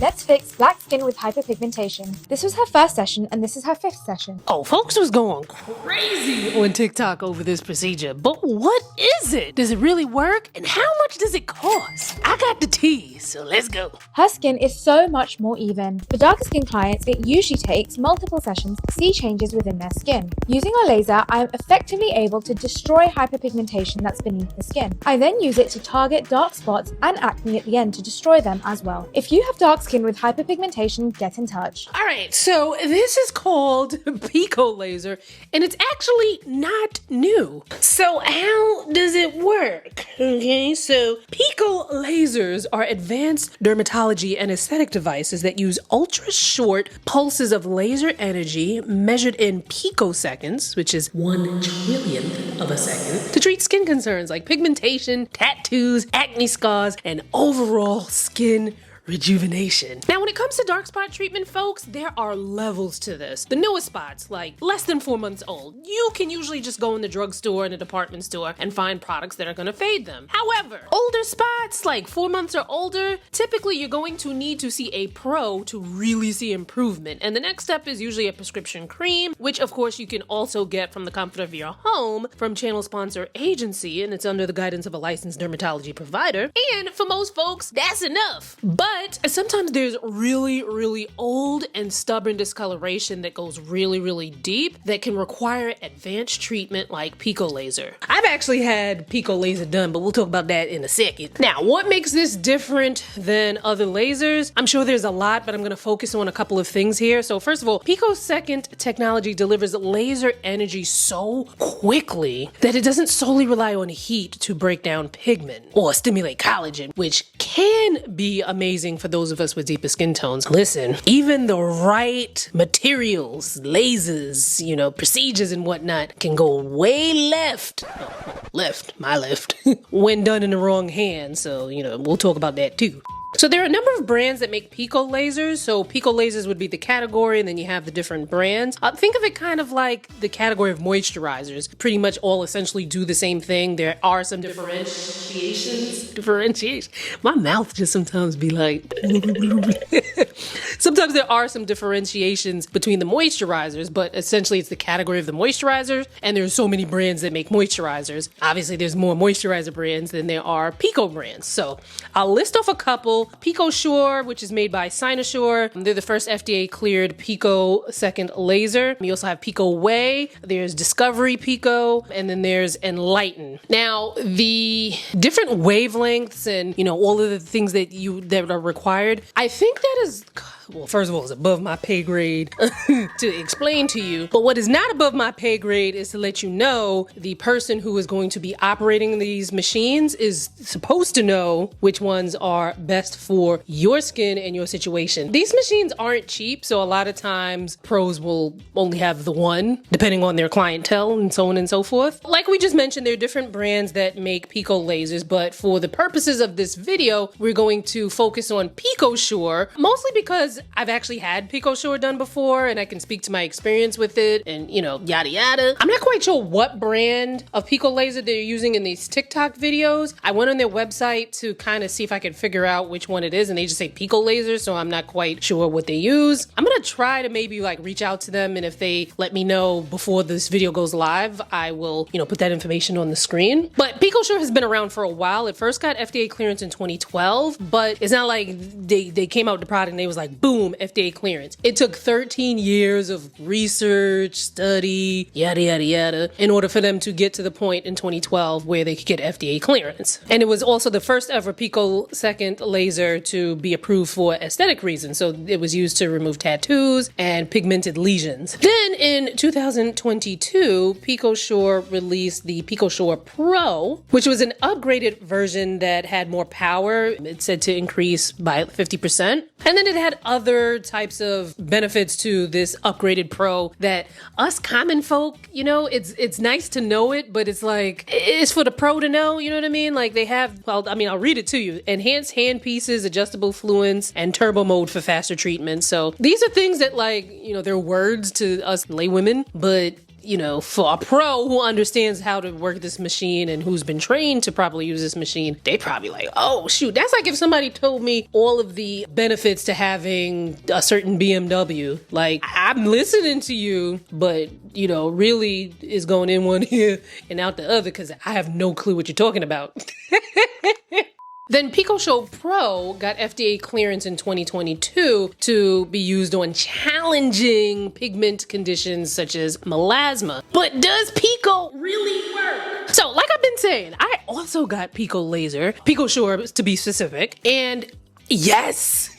Let's fix black skin with hyperpigmentation. This was her first session and this is her 5th session. Oh, folks was going crazy on TikTok over this procedure, but what is it? Does it really work? And how much does it cost? I got the tea, so let's go. Her skin is so much more even. For darker skin clients, it usually takes multiple sessions to see changes within their skin. Using our laser, I am effectively able to destroy hyperpigmentation that's beneath the skin. I then use it to target dark spots and acne at the end to destroy them as well. If you have dark skin with hyperpigmentation, get in touch. All right, so this is called Pico laser, and it's actually not new. So how does it work? Okay, so Pico lasers are advanced dermatology and aesthetic devices that use ultra-short pulses of laser energy measured in picoseconds, which is 1/1,000,000th of a second, to treat skin concerns like pigmentation, tattoos, acne scars, and overall skin rejuvenation. Now, when it comes to dark spot treatment, folks, there are levels to this. The newest spots, like less than 4 months old, you can usually just go in the drugstore and the department store and find products that are gonna fade them. However, older spots, like 4 months or older, typically you're going to need to see a pro to really see improvement. And the next step is usually a prescription cream, which of course you can also get from the comfort of your home from channel sponsor agency, and it's under the guidance of a licensed dermatology provider. And for most folks, that's enough. But sometimes there's really old and stubborn discoloration that goes really deep that can require advanced treatment like Pico laser. I've actually had Pico laser done, but we'll talk about that in a second. Now, what makes this different than other lasers? I'm sure there's a lot, but I'm gonna focus on a couple of things here. So first of all, picosecond technology delivers laser energy so quickly that it doesn't solely rely on heat to break down pigment or stimulate collagen, which can be amazing for those of us with deeper skin tones. Listen, even the right materials, lasers, procedures and whatnot can go way left, my left, when done in the wrong hand. So, we'll talk about that too. So there are a number of brands that make Pico lasers. So Pico lasers would be the category, and then you have the different brands. Think of it kind of like the category of moisturizers. Pretty much all essentially do the same thing. There are some differentiations. My mouth just sometimes be like... Sometimes there are some differentiations between the moisturizers, but essentially it's the category of the moisturizers, and there's so many brands that make moisturizers. Obviously there's more moisturizer brands than there are Pico brands. So I'll list off a couple. PicoSure, which is made by Cynosure. They're the first FDA cleared picosecond laser. You also have Pico Way, there's Discovery Pico, and then there's Enlighten. Now, the different wavelengths and, all of the things that are required, I think that is... Well, first of all, it's above my pay grade to explain to you. But what is not above my pay grade is to let you know the person who is going to be operating these machines is supposed to know which ones are best for your skin and your situation. These machines aren't cheap, so a lot of times pros will only have the one, depending on their clientele and so on and so forth. Like we just mentioned, there are different brands that make Pico lasers, but for the purposes of this video, we're going to focus on PicoSure, mostly because I've actually had PicoSure done before and I can speak to my experience with it and, yada yada. I'm not quite sure what brand of Pico laser they're using in these TikTok videos. I went on their website to kind of see if I could figure out which one it is, and they just say Pico laser, so I'm not quite sure what they use. I'm gonna try to maybe reach out to them, and if they let me know before this video goes live, I will, put that information on the screen. But PicoSure has been around for a while. It first got FDA clearance in 2012, but it's not like they came out with the product and they was like, boom, FDA clearance. It took 13 years of research, study, yada, yada, yada, in order for them to get to the point in 2012 where they could get FDA clearance. And it was also the first ever picosecond laser to be approved for aesthetic reasons. So it was used to remove tattoos and pigmented lesions. Then in 2022, PicoSure released the PicoSure Pro, which was an upgraded version that had more power. It's said to increase by 50%. And then it had other types of benefits to this upgraded Pro that us common folk, it's nice to know it, but it's like, it's for the pro to know, you know what I mean? Like they have, I'll read it to you. Enhanced hand pieces, adjustable fluence, and turbo mode for faster treatment. So these are things that they're words to us laywomen, but you know, for a pro who understands how to work this machine and who's been trained to properly use this machine, they probably like, oh shoot, that's like if somebody told me all of the benefits to having a certain BMW. Like, I'm listening to you, but you know, really is going in one ear and out the other because I have no clue what you're talking about. Then PicoSure Pro got FDA clearance in 2022 to be used on challenging pigment conditions such as melasma. But does Pico really work? So, like I've been saying, I also got Pico laser, PicoSure to be specific, and yes.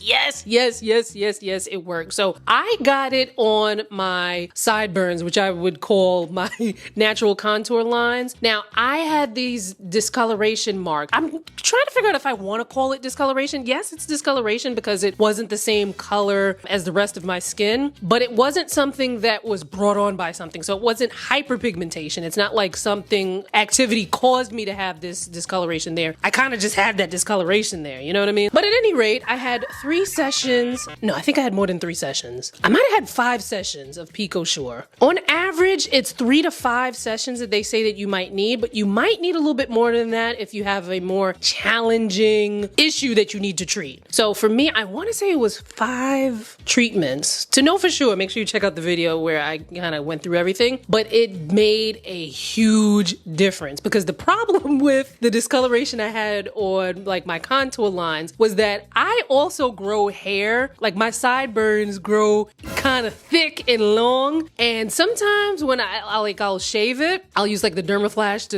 Yes, it works. So I got it on my sideburns, which I would call my natural contour lines. Now, I had these discoloration marks. I'm trying to figure out if I want to call it discoloration. Yes, it's discoloration because it wasn't the same color as the rest of my skin, but it wasn't something that was brought on by something. So it wasn't hyperpigmentation. It's not like something activity caused me to have this discoloration there. I kind of just had that discoloration there, you know what I mean? But at any rate, I had 3 sessions. No, I think I had more than 3 sessions. I might have had 5 sessions of PicoSure. On average, it's 3 to 5 sessions that they say that you might need, but you might need a little bit more than that if you have a more challenging issue that you need to treat. So for me, I want to say it was 5 treatments. To know for sure, make sure you check out the video where I kind of went through everything, but it made a huge difference because the problem with the discoloration I had on like my contour lines was that I also grow hair. Like my sideburns grow kind of thick and long, and sometimes when I'll shave it, I'll use like the dermaflash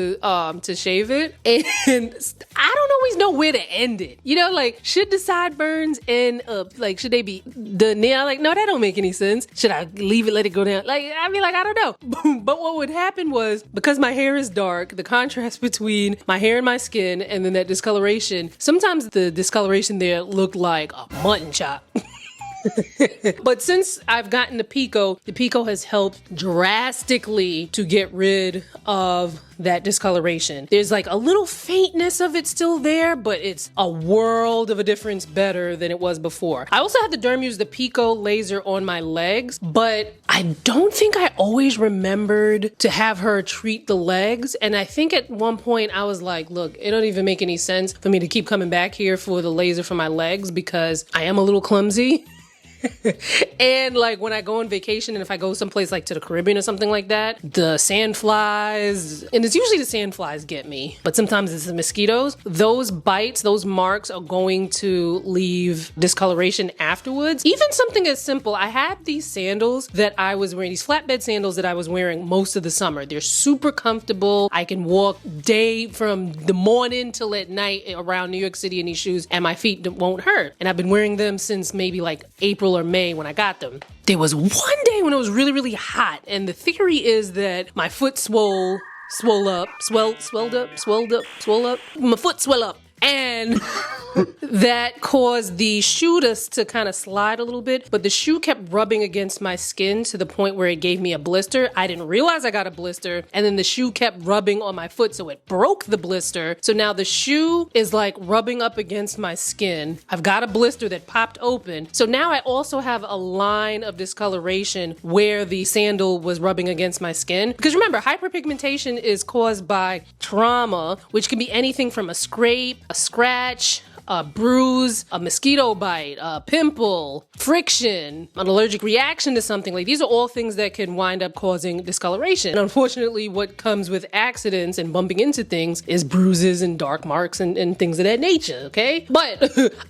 to shave it, and I don't always know where to end it. You know, like should the sideburns end up like should they be done there? Like no, that don't make any sense. Should I leave it, let it go down? Like I mean, like I don't know. But what would happen was because my hair is dark, the contrast between my hair and my skin, and then that discoloration. Sometimes the discoloration there looked like a mutton chop. But since I've gotten the Pico has helped drastically to get rid of that discoloration. There's like a little faintness of it still there, but it's a world of a difference better than it was before. I also had the derm use the Pico laser on my legs, but I don't think I always remembered to have her treat the legs. And I think at one point I was like, look, it don't even make any sense for me to keep coming back here for the laser for my legs because I am a little clumsy. And like when I go on vacation and if I go someplace like to the Caribbean or something like that, the sand flies, and it's usually the sand flies get me, but sometimes it's the mosquitoes. Those bites, those marks are going to leave discoloration afterwards. Even something as simple, I had these sandals that I was wearing, these flatbed sandals that I was wearing most of the summer. They're super comfortable. I can walk day from the morning till at night around New York City in these shoes and my feet won't hurt. And I've been wearing them since maybe like April or May when I got them. There was one day when it was really, really hot, and the theory is that my foot swelled up. My foot swelled up. And that caused the shoe to kind of slide a little bit, but the shoe kept rubbing against my skin to the point where it gave me a blister. I didn't realize I got a blister, and then the shoe kept rubbing on my foot, so it broke the blister. So now the shoe is like rubbing up against my skin. I've got a blister that popped open. So now I also have a line of discoloration where the sandal was rubbing against my skin. Because remember, hyperpigmentation is caused by trauma, which can be anything from a scrape, a scratch, a bruise, a mosquito bite, a pimple, friction, an allergic reaction to something. Like these are all things that can wind up causing discoloration. And unfortunately, what comes with accidents and bumping into things is bruises and dark marks and things of that nature, okay? But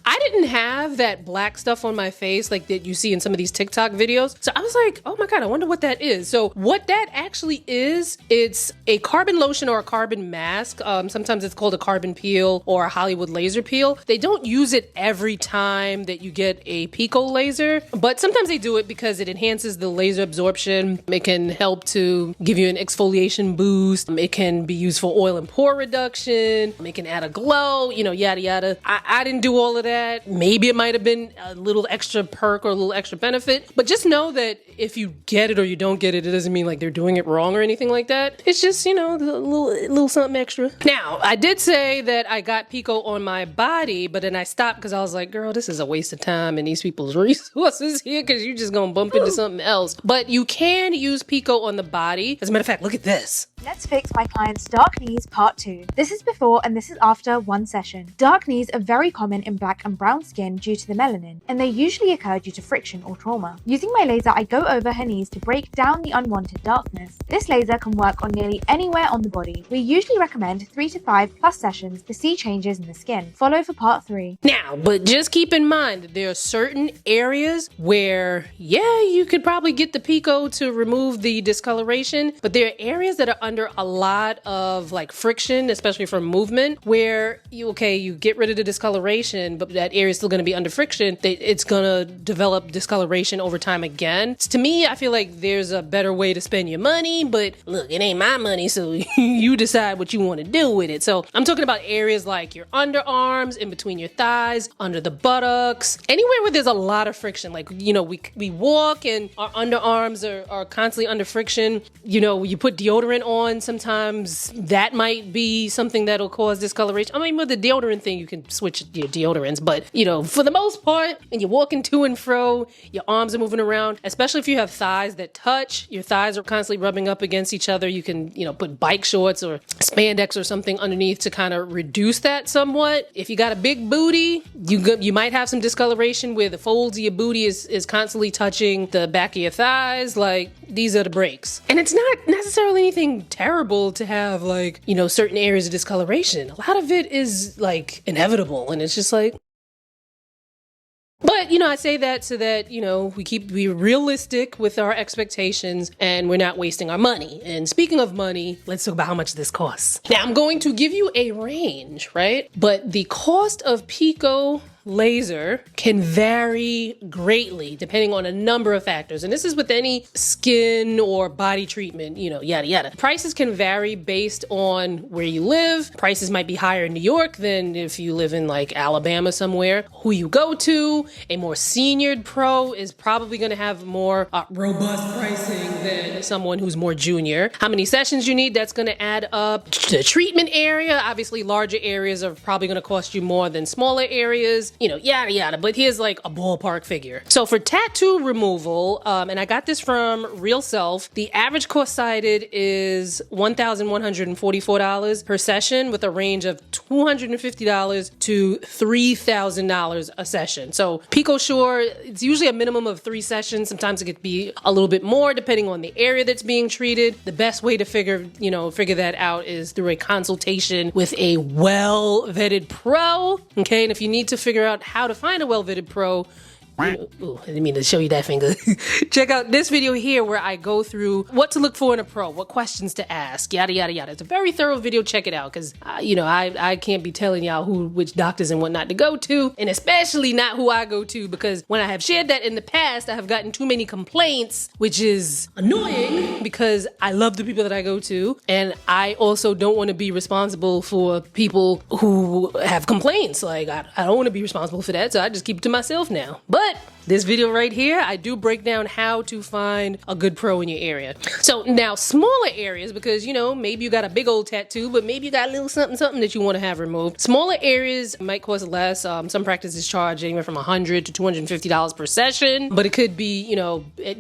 I didn't have that black stuff on my face like that you see in some of these TikTok videos. So I was like, oh my God, I wonder what that is. So what that actually is, it's a carbon lotion or a carbon mask. Sometimes it's called a carbon peel or a Hollywood laser peel. They don't use it every time that you get a Pico laser, but sometimes they do it because it enhances the laser absorption. It can help to give you an exfoliation boost. It can be used for oil and pore reduction. It can add a glow, you know, yada, yada. I didn't do all of that. Maybe it might have been a little extra perk or a little extra benefit, but just know that if you get it or you don't get it, it doesn't mean like they're doing it wrong or anything like that. It's just, you know, a little something extra. Now, I did say that I got Pico on my body, body, but then I stopped because I was like, girl, this is a waste of time and these people's resources here because you're just gonna bump into something else. But you can use Pico on the body. As a matter of fact, look at this. Let's fix my client's dark knees part 2. This is before and this is after one session. Dark knees are very common in black and brown skin due to the melanin, and they usually occur due to friction or trauma. Using my laser, I go over her knees to break down the unwanted darkness. This laser can work on nearly anywhere on the body. We usually recommend 3 to 5 plus sessions to see changes in the skin. Follow for part 3. Now, but just keep in mind that there are certain areas where, yeah, you could probably get the Pico to remove the discoloration, but there are areas that are under a lot of like friction, especially from movement, where you get rid of the discoloration, but that area is still going to be under friction. It's going to develop discoloration over time again. To me, I feel like there's a better way to spend your money, but look, it ain't my money, so you decide what you want to do with it. So I'm talking about areas like your underarms, in between your thighs, under the buttocks, anywhere where there's a lot of friction. Like, we walk and our underarms are constantly under friction. You put deodorant on, sometimes that might be something that'll cause discoloration. I mean, with the deodorant thing, you can switch your deodorants, but for the most part, and you're walking to and fro, your arms are moving around, especially if you have thighs that touch, your thighs are constantly rubbing up against each other. You can, put bike shorts or spandex or something underneath to kind of reduce that somewhat. If you got a big booty, you might have some discoloration where the folds of your booty is constantly touching the back of your thighs. Like, these are the breaks. And it's not necessarily anything terrible to have certain areas of discoloration. A lot of it is like inevitable, and it's just like, but I say that so that we realistic with our expectations and we're not wasting our money. And speaking of money, let's talk about how much this costs. Now, I'm going to give you a range, right? But the cost of Pico laser can vary greatly depending on a number of factors. And this is with any skin or body treatment, yada yada. Prices can vary based on where you live. Prices might be higher in New York than if you live in like Alabama somewhere. Who you go to, a more seniored pro is probably going to have more robust pricing than someone who's more junior. How many sessions you need, that's going to add up. The treatment area, obviously larger areas are probably going to cost you more than smaller areas. Yada yada, but here's like a ballpark figure. So for tattoo removal, and I got this from Real Self, the average cost cited is $1,144 per session with a range of $250 to $3,000 a session. So PicoSure, it's usually a minimum of 3 sessions. Sometimes it could be a little bit more depending on the area that's being treated. The best way to figure that out is through a consultation with a well-vetted pro. Okay, and if you need to figure out how to find a well-vetted pro, ooh, I didn't mean to show you that finger. Check out this video here where I go through what to look for in a pro, what questions to ask, yada, yada, yada. It's a very thorough video. Check it out because, I can't be telling y'all which doctors and what not to go to, and especially not who I go to, because when I have shared that in the past, I have gotten too many complaints, which is annoying because I love the people that I go to, and I also don't want to be responsible for people who have complaints. Like, I don't want to be responsible for that, so I just keep it to myself now. But this video right here, I do break down how to find a good pro in your area. So now smaller areas, because maybe you got a big old tattoo, but maybe you got a little something that you want to have removed. Smaller areas might cost less. Some practices charge anywhere from $100 to $250 per session, but it could be,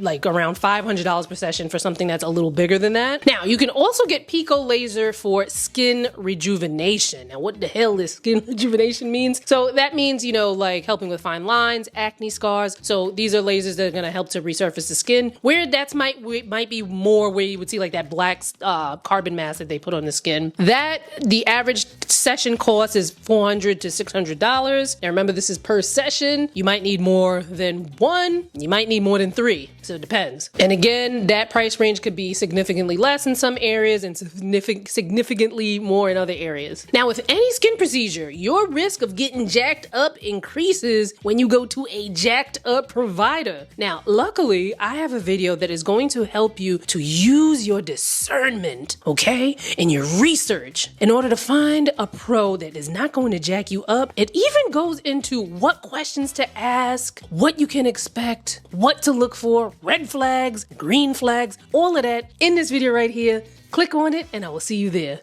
like around $500 per session for something that's a little bigger than that. Now you can also get Pico laser for skin rejuvenation. Now what the hell does skin rejuvenation means? So that means, like helping with fine lines, acne scars. So these are lasers that are going to help to resurface the skin. Where that's might be more where you would see like that black carbon mask that they put on the skin. That the average session cost is $400 to $600. Now remember, this is per session. You might need more than 1. You might need more than 3. So it depends. And again, that price range could be significantly less in some areas and significantly more in other areas. Now with any skin procedure, your risk of getting jacked up increases when you go to a jacked up provider. Now, luckily, I have a video that is going to help you to use your discernment, okay, and your research in order to find a pro that is not going to jack you up. It even goes into what questions to ask, what you can expect, what to look for, red flags, green flags, all of that in this video right here. Click on it and I will see you there.